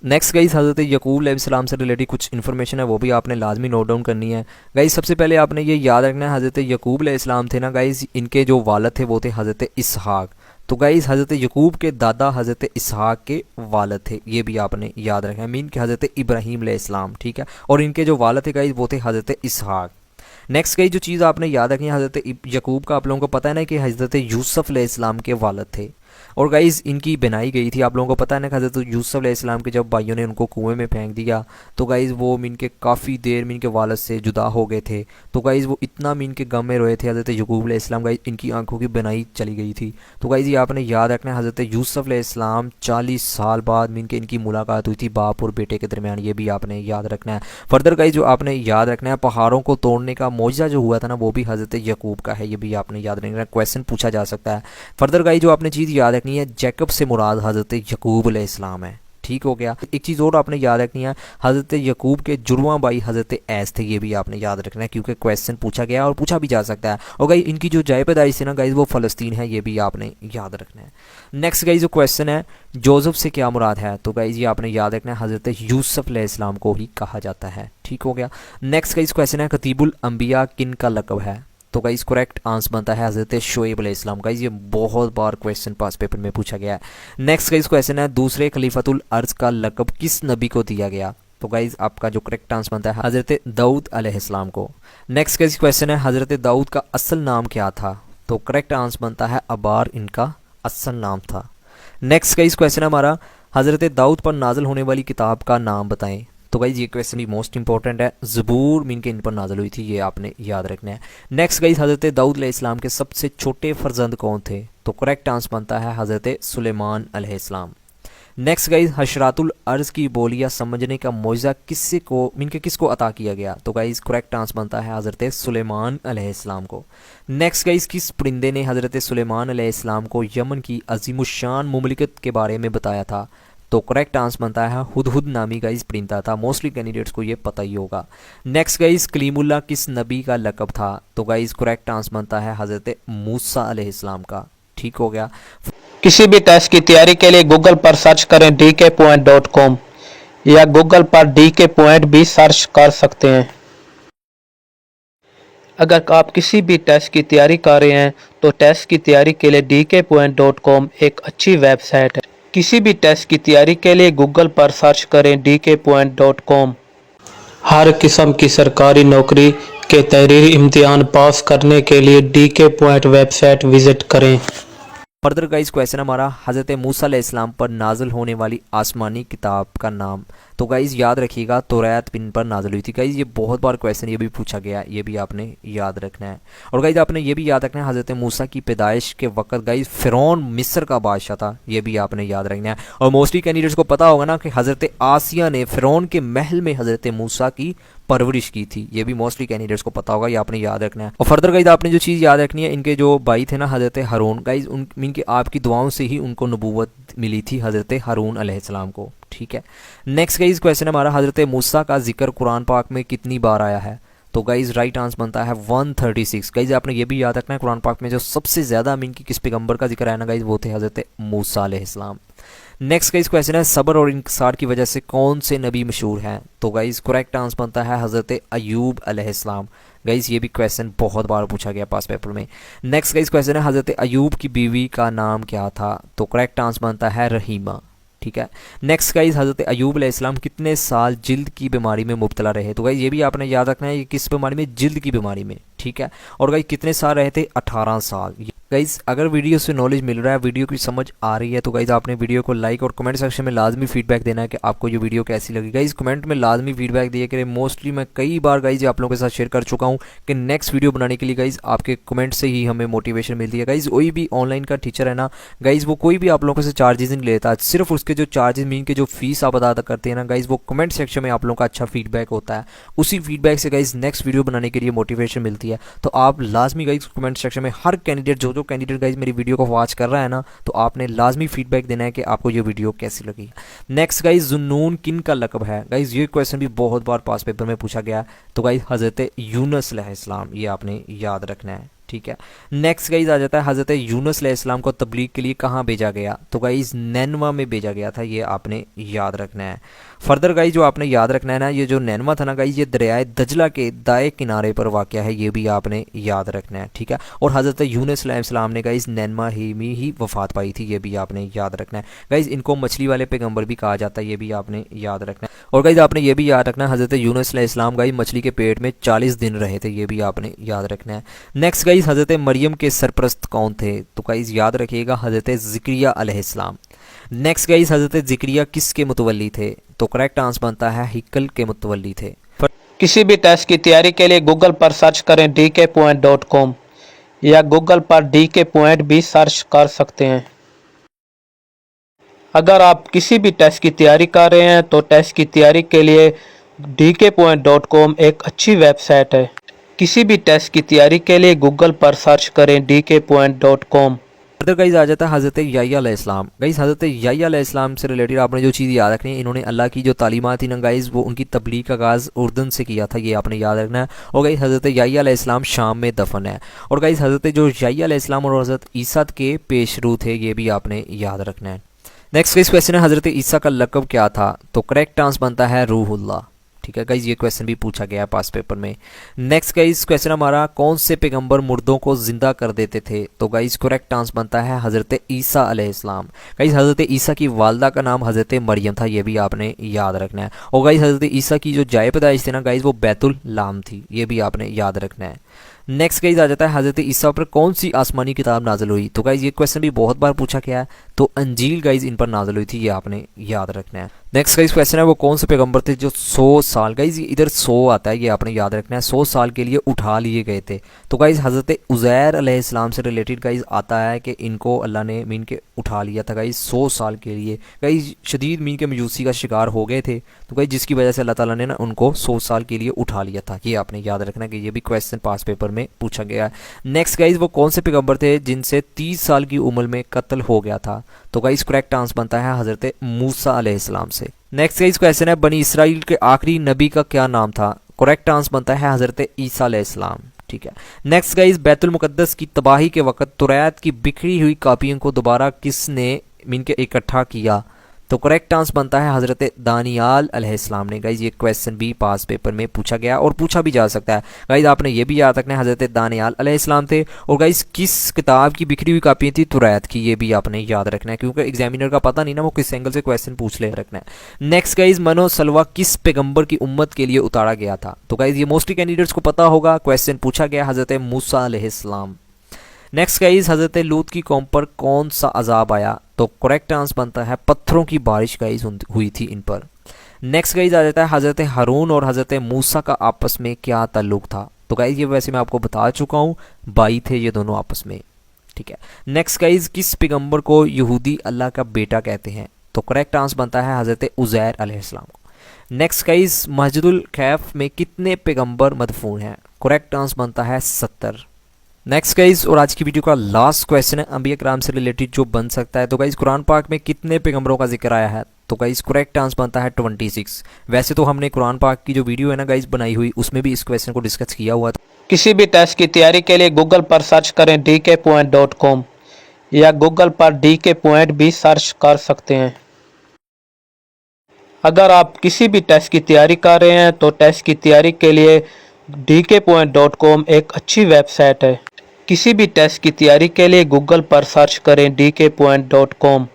Next guys हज़रत यकूब अलैहिस्सलाम से रिलेटेड कुछ इन्फॉर्मेशन है, वो भी आपने लाजमी नोट डाउन करनी है। गाइस सबसे पहले आपने ये याद रखना है, हज़रत यकूब अलैहिस्सलाम थे ना गाइस, इनके जो वालिद थे वो थे हज़रत इसहाक। तो गाइस हज़रत यकूब के दादा हज़रत इसहाक के वालिद थे, ये भी आपने याद रखना है। मीन के हज़रत इब्राहीम अलैहिस्सलाम, ठीक है, और इनके जो वालिद थे गाइस वो थे हज़रत इसहाक। नेक्स्ट गाइस जो चीज़ आपने याद रखनी है, हज़रत यकूब का आप लोगों को पता है ना कि हज़रत यूसुफ अलैहिस्सलाम के वालिद थे, और गाइस इनकी बनाई गई थी। आप लोगों को पता है ना कि हज़रत यूसुफ अलैहिस्सलाम के जब भाइयों ने उनको कुएं में फेंक दिया तो गाइस वो मीन के काफ़ी देर मीन के वालिद से जुदा हो गए थे। तो गाइस वो इतना मीन के गम में रोए थे हज़रत यकूब अलैहिस्सलाम, गाइस इनकी आंखों की बनाई चली गई थी। तो गाइस ये आपने याद रखना है, हज़रत यूसुफ अलैहिस्सलाम 40 साल बाद मीन के इनकी मुलाकात हुई थी बाप और बेटे के दरमियान, ये भी आपने याद रखना है। फर्दर गाइस जो आपने याद रखना है, पहाड़ों को तोड़ने का मौजज़ा जो हुआ था ना वो भी हज़रत यकूब का है, ये भी आपने याद रखना है, क्वेश्चन पूछा जा सकता है। फर्दर गाइस जो आपने चीज़ याद रखनी है, जैकब से मुराद हज़रत यकूब अलैहिस्सलाम है, ठीक हो गया। एक चीज़ और आपने याद रखनी है, हज़रत यकूब के जुड़वां भाई हज़रत ऐस थे, ये भी आपने याद रखना है क्योंकि क्वेश्चन पूछा गया और पूछा भी जा सकता है। और गाइस इनकी जो जाए पैदाइश है ना गाइस वो फ़लस्तीन है, ये भी आपने याद रखना है। नेक्स्ट गाइस जो क्वेश्चन है, जोसेफ से क्या मुराद है, तो गाइस ये आपने याद रखना है, हज़रत यूसुफ अलैहिस्सलाम को ही कहा जाता है, ठीक हो गया। नेक्स्ट गाइस क्वेश्चन है, खतीबुल अंबिया किन का लक़ब है, तो गाइस करेक्ट आंसर बनता है हज़रत शुएब अलैहिस्सलाम। गाइस ये बहुत बार क्वेश्चन पास पेपर में पूछा गया है। नेक्स्ट गाइस क्वेश्चन है, दूसरे खलीफतुल अर्ज का लक़ब किस नबी को दिया गया, तो गाइस आपका जो करेक्ट आंसर बनता है हज़रत दाऊद अलैहिस्सलाम को। नेक्स्ट गाइस क्वेश्चन है, हज़रत दाऊद का असल नाम क्या था, तो करेक्ट आंसर बनता है अबार, इनका असल नाम था। नेक्स्ट गाइस क्वेश्चन है हमारा, हज़रत दाऊद पर नाजिल होने वाली किताब का नाम बताएं, तो गाइज ये क्वेश्चन भी मोस्ट इंपॉर्टेंट है, ज़बूर मीन के इन पर नाज़िल हुई थी, ये आपने याद रखना है। नेक्स्ट गाइज हज़रत दाऊद अलैहिस्सलाम के सबसे छोटे फर्जंद कौन थे, तो करेक्ट आंसर बनता है हज़रत सुलेमान अलैहिस्सलाम। नेक्स्ट गाइज हशरातुल अर्ज़ की बोलियाँ समझने का मौजज़ा किससे को मीन के किसको अता किया गया, तो गाइज करेक्ट आंसर बनता है हज़रत सुलेमान अलैहिस्सलाम को। नेक्स्ट गाइज किस परिंदे ने हज़रत सुलेमान अलैहिस्सलाम को यमन की अजीमुशान मुमलिकत के बारे में बताया था, तो करेक्ट आंसर बनता है हुदहुद नामी गाइस परिंदा था, मोस्टली कैंडिडेट्स को ये पता ही होगा। नेक्स्ट गाइस कलीमुल्लाह किस नबी का लक़ब था, तो गाइस करेक्ट आंसर बनता है हज़रत मूसा अलैहिस्सलाम का, ठीक हो गया। किसी भी टेस्ट की तैयारी के लिए गूगल पर सर्च करें dkpoint.com या गूगल पर DK पॉइंट भी सर्च कर सकते हैं। अगर आप किसी भी टेस्ट की तैयारी कर रहे हैं तो टेस्ट की तैयारी के लिए dkpoint.com एक अच्छी वेबसाइट है। किसी भी टेस्ट की तैयारी के लिए गूगल पर सर्च करें dkpoint.com। हर किस्म की सरकारी नौकरी के तहरीरी इम्तिहान पास करने के लिए DK पॉइंट वेबसाइट विजिट करें। फर्दर गाइस क्वेश्चन हमारा, हज़रत मूसा अलैहिस्सलाम पर नाजिल होने वाली आसमानी किताब का नाम, तो गाइस याद रखिएगा तौरात पिन पर नाजिल हुई थी। गाइस ये बहुत बार क्वेश्चन ये भी पूछा गया है, ये भी आपने याद रखना है। और गाइस आपने ये भी याद रखना है, हज़रत मूसा की पैदाइश के वक्त गाइस फ़िरौन मिस्र का बादशाह था, ये भी आपने याद रखना है। और मोस्टली कैंडिडेट्स को पता होगा ना कि हज़रत आसिया ने फ़िरौन के महल में हज़रत मूसा की परवरिश की थी, ये भी मोस्टली कैंडिडेट्स को पता होगा, ये आपने याद रखना है। और फर्दर गाइस आपने जो चीज़ याद रखनी है, इनके जो भाई थे ना हज़रत हारून, गाइस उन इनके आपकी दुआओं से ही उनको नबूवत मिली थी हज़रत हारून अलैहिस्सलाम को, ठीक है। नेक्स्ट गाइस क्वेश्चन हमारा, हज़रत मूसा का जिक्र कुरान पाक में कितनी बार आया है, तो गाइज राइट आंसर बनता है 136। गाइज आपने ये भी याद रखना है, कुरान पाक में जो सबसे ज़्यादा मीन की किस पैगंबर का जिक्र आया ना गाइज वो थे हज़रत मूसा अलैहिस्सलाम। नेक्स्ट गाइज क्वेश्चन है, सब्र और इंकिसार की वजह से कौन से नबी मशहूर हैं, तो गाइज करेक्ट आंसर बनता है हज़रत अयूब अलैहिस्सलाम। गाइज ये भी क्वेश्चन बहुत बार पूछा गया पास पेपर में। नेक्स्ट गाइज क्वेश्चन है, हज़रत अयूब की बीवी का नाम क्या था, तो करेक्ट आंसर बनता है रहीमा, ठीक है। नेक्स्ट गाइज हज़रत अयूब अलैहिस्सलाम कितने साल जिल्द की बीमारी में मुब्तला रहे, तो गाइज ये भी आपने याद रखना है, ये किस बीमारी में, जिल्द की बीमारी में, ठीक है। और गाइज कितने साल रहे थे, 18 साल। गाइज अगर वीडियो से नॉलेज मिल रहा है, वीडियो की समझ आ रही है, तो गाइज आपने वीडियो को लाइक और कमेंट सेक्शन में लाजमी फीडबैक देना है कि आपको ये वीडियो कैसी लगी। गाइज कमेंट में लाजमी फीडबैक दिए करें, मोस्टली मैं कई बार गाइज आप लोगों के साथ शेयर कर चुका हूँ कि नेक्स्ट वीडियो बनाने के लिए गाइज आपके कमेंट से ही हमें मोटिवेशन मिलती है। गाइज कोई भी ऑनलाइन का टीचर है ना गाइज, वो कोई भी आप लोगों से चार्जेस नहीं लेता, सिर्फ उसके जो चार्जेस मीन के जो फीस आप अदा करते हैं ना गाइज, वो कमेंट सेक्शन में आप लोगों का अच्छा फीडबैक होता है, उसी फीडबैक से गाइज नेक्स्ट वीडियो बनाने के लिए मोटिवेशन मिलती है। तो आप लाजमी गाइज कमेंट सेक्शन में हर कैंडिडेट जो कैंडिडेट गाइज मेरी वीडियो को वॉच कर रहा है ना, तो आपने लाजमी फीडबैक देना है कि आपको ये वीडियो कैसी लगी। नेक्स्ट गाइज जुन्नून किन का लक़ब है, गाइज ये क्वेश्चन भी बहुत बार पास पेपर में पूछा गया, तो गाइज हज़रत यूनुस अलैहिस्सलाम, ये आपने याद रखना है, ठीक है। नेक्स्ट गाइज आ जाता है हज़रत यूनुस अलैहिस्सलाम को तबलीग के लिए कहाँ भेजा गया, तो गाइज नैनवा में भेजा गया था, ये आपने याद रखना है। फर्दर गाइज जो आपने याद रखना है ना, ये जो नैनवा था ना गाइज, ये दरियाए दजला के दाएं किनारे पर वाक़या है, ये भी आपने याद रखना है, ठीक है। और हज़रत यूनुस अलैहिस्सलाम ने गाइज नैनवा ही में ही वफ़ात पाई थी, ये भी आपने याद रखना है। गाइज इनको मछली वाले पैगंबर भी कहा जाता है, ये भी आपने याद रखना है। और गाइज आपने ये भी याद रखना है हज़रत यूनुस अलैहिस्सलाम गाइज मछली के पेट में 40 दिन रहे थे, ये भी आपने याद रखना है। नेक्स्ट गाइज हज़रत मरियम के सरपरस्त कौन थे, तो गाइज याद रखिएगा हज़रत ज़िक्रिया अलैहिस्सलाम। नेक्स्ट गाइज हज़रत ज़िक्रिया किसके मुतवल्ली थे, तो करेक्ट आंसर बनता है हिकल के मुतवल्ली थे। किसी भी टेस्ट की तैयारी के लिए गूगल पर सर्च करें dkpoint.com या गूगल पर DK पॉइंट भी सर्च कर सकते हैं। अगर आप किसी भी टेस्ट की तैयारी कर रहे हैं तो टेस्ट की तैयारी के लिए dkpoint.com एक अच्छी वेबसाइट है। किसी भी टेस्ट की तैयारी के लिए गूगल पर सर्च करें dkpoint.com। फर्दर गाइज आ जाता है हज़रत याह्या अलैहिस्सलाम। गाइज हज़रत याह्या अलैहिस्सलाम से रिलेटेड आपने जो चीज़ याद रखनी है, इन्होंने अल्लाह की जो तालीमात थी ना गाइज, वो उनकी तबलीग का आगाज़ उर्दन से किया था, ये आपने याद रखना है। और गाइज हज़रत याह्या अलैहिस्सलाम शाम में दफन है। और गाइज हज़रत जो याह्या अलैहिस्सलाम और हज़रत ईसा के पेशरू थे, ये भी आपने याद रखना है। नेक्स्ट क्वेश्चन है हज़रत ईसा का लक़ब क्या था, तो करेक्ट आंसर बनता है रूहुल्लाह, ठीक है गाइज, ये क्वेश्चन भी पूछा गया है पास पेपर में। नेक्स्ट गाइज क्वेश्चन हमारा, कौन से पैगंबर मुर्दों को जिंदा कर देते थे, तो गाइज करेक्ट आंसर बनता है हज़रत ईसा अलैहिस्सलाम। गाइज हज़रत ईसा की वालदा का नाम हज़रत मरियम था, ये भी आपने याद रखना है। और गाइज हज़रत ईसा की जो जाए पैदाइश थी ना गाइज, वो बैतुल लाम थी, ये भी आपने याद रखना है। नेक्स्ट गाइज आ जाता है हज़रत ईसा पर कौन सी आसमानी किताब नाजिल हुई, तो गाइज ये क्वेश्चन भी बहुत बार पूछा गया है, तो अंजील गाइज इन पर नाजिल हुई थी, ये आपने याद रखना है। नेक्स्ट गाइज क्वेश्चन है, वो कौन से पैगंबर थे जो 100 साल, गाइज इधर 100 आता है, ये आपने याद रखना है, 100 साल के लिए उठा लिए गए थे। तो गाइज हज़रत उज़ैर अलैहिस्सलाम से रिलेटेड गाइज आता है कि इनको अल्लाह ने मीन के उठा लिया था गाइज 100 साल के लिए। गाइज शदीद मीन के मयूसी का शिकार हो गए थे, तो गाइज जिसकी वजह से अल्लाह ताला ने ना उनको 100 साल के लिए उठा लिया था, ये आपने याद रखना कि ये भी क्वेश्चन पास पेपर में पूछा गया है। नेक्स्ट गाइज वो कौन से पैगंबर थे जिनसे 30 साल की उम्र में कत्ल हो गया था, तो गाइज करेक्ट आंसर बनता है हज़रत मूसा अलैहिस्सलाम से। नेक्स्ट गाइज क्वेश्चन है, बनी इसराइल के आखिरी नबी का क्या नाम था, करेक्ट आंसर बनता है हज़रत ईसा अलैहिस्सलाम, ठीक है। नेक्स्ट गाइज बैतुल मुकद्दस की तबाही के वक्त तुरैत की बिखरी हुई कापियों को दोबारा किसने मीन के इकट्ठा किया, तो करेक्ट आंसर बनता है हज़रत दानियाल अलैहिस्सलाम ने। गाइज ये क्वेश्चन भी पास पेपर में पूछा गया और पूछा भी जा सकता है। गाइज आपने ये भी याद रखना है हज़रत दानियाल अलैहिस्सलाम थे। और गाइज किस किताब की बिखरी हुई कापियाँ थी, तुरैत की, ये भी आपने याद रखना है, क्योंकि एग्जामिनर का पता नहीं ना वो किस एंगल से क्वेश्चन पूछ ले रखना है। नेक्स्ट गाइज मनो सलवा किस पैगंबर की उम्मत के लिए उतारा गया था, तो गाइज ये मोस्टली कैंडिडेट्स को पता होगा, क्वेश्चन पूछा गया हज़रत मूसा अलैहिस्सलाम। नेक्स्ट गाइज हज़रत लूत की कौम पर कौन सा अजाब आया, तो करेक्ट आंसर बनता है पत्थरों की बारिश गाइज हुई थी इन पर। नेक्स्ट गाइज आ जाता है हज़रत हारून और हज़रत मूसा का आपस में क्या ताल्लुक था, तो गाइज ये वैसे मैं आपको बता चुका हूँ, भाई थे ये दोनों आपस में, ठीक है। नेक्स्ट गाइज किस पैगंबर को यहूदी अल्लाह का बेटा कहते हैं, तो करेक्ट आंसर बनता है हज़रत उज़ैर अलैहिस्सलाम को। नेक्स्ट गाइज मस्जिदुल कैफ में कितने पैगंबर मदफून हैं, करेक्ट आंसर बनता है 70। नेक्स्ट गाइज और आज की वीडियो का लास्ट क्वेश्चन है अंबिया कराम से रिलेटेड जो बन सकता है, तो गाइज कुरान पाक में कितने पैगंबरों का जिक्र आया है, तो गाइज करेक्ट आंसर बनता है 26। वैसे तो हमने कुरान पाक की जो वीडियो है ना गाइज बनाई हुई, उसमें भी इस क्वेश्चन को डिस्कस किया हुआ था। किसी भी टेस्ट की तैयारी के लिए गूगल पर सर्च करें dkpoint.com या गूगल पर DK पॉइंट भी सर्च कर सकते हैं। अगर आप किसी भी टेस्ट की तैयारी कर रहे हैं तो टेस्ट की तैयारी के लिए dkpoint.com एक अच्छी वेबसाइट है। किसी भी टेस्ट की तैयारी के लिए गूगल पर सर्च करें dkpoint.com।